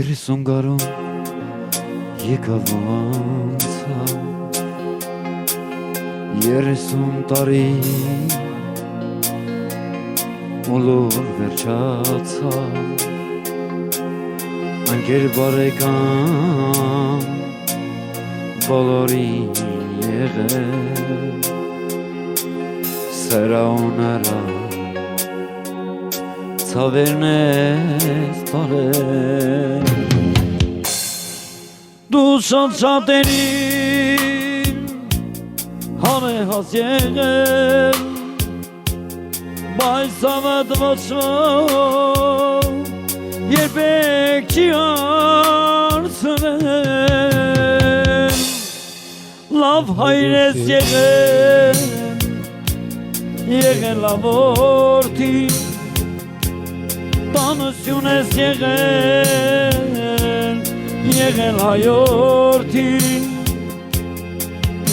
Երեսուն գարուն եկավ անցա Երեսուն տարի Մոլոր վերջացա Անկեր բարեկան Բոլորին եղել Սրաուները Ցավերն ես բարել Դու շանչատերին Հանեհաս եղել Բայց ավդ ոչով Երբեք չի արցնել Լավ հայր ես եղել Եղել լավ որդի Տանություն ես եղել հայորդի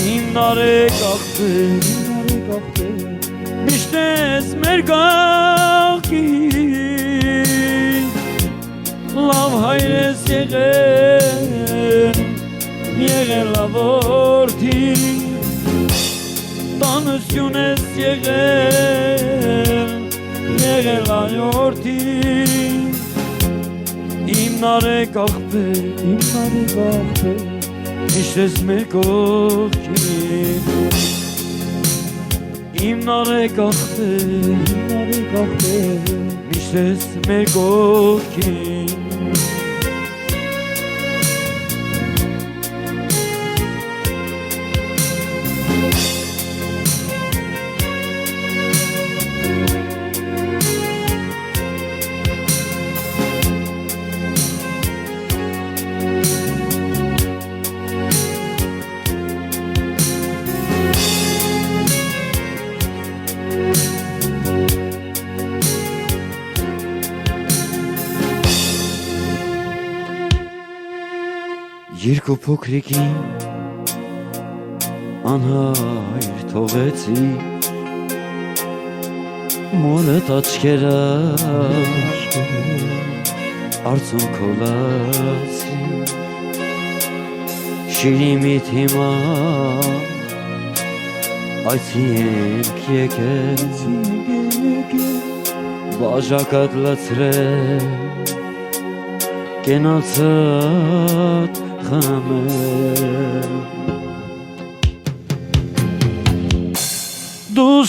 Իմ նարեկ աղբեր Միշտ ես մեր գաղկին Լավ հայր ես եղել լավ որդի Տանություն ես եղել հայորդի Իմ նարեկ աղբեր Միշտ ես մեր կողքին Իմ նարեկ աղբեր Միշտ ես մեր կողքին Երկու փոքրիկին անհայր թողեցի Մորդ աչքերը արցունքոլացի Շիրիմիտ հիմա այցի ենք եկել Բաժակատ լցրել կենացած Դու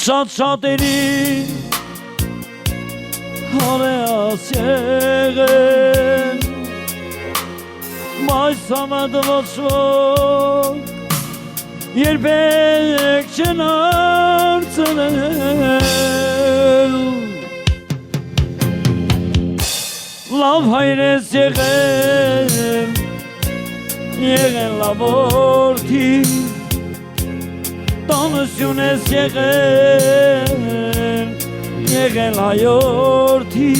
շատ-շատերին հարեաս եղել Բայց համադ ոչվոք երբեք չեն արցնել Լավ հայր ես եղել լավ որդի Տանություն ես եղել հայորդի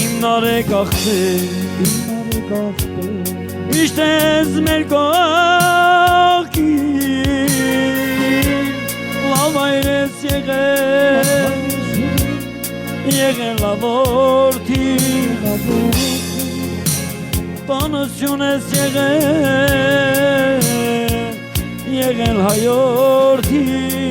Իմ նարեկ աղբեր Միշտ ես մեր կողքին Լավ հայր ես եղել լավ որդի Տանություն ես եղել հայորդի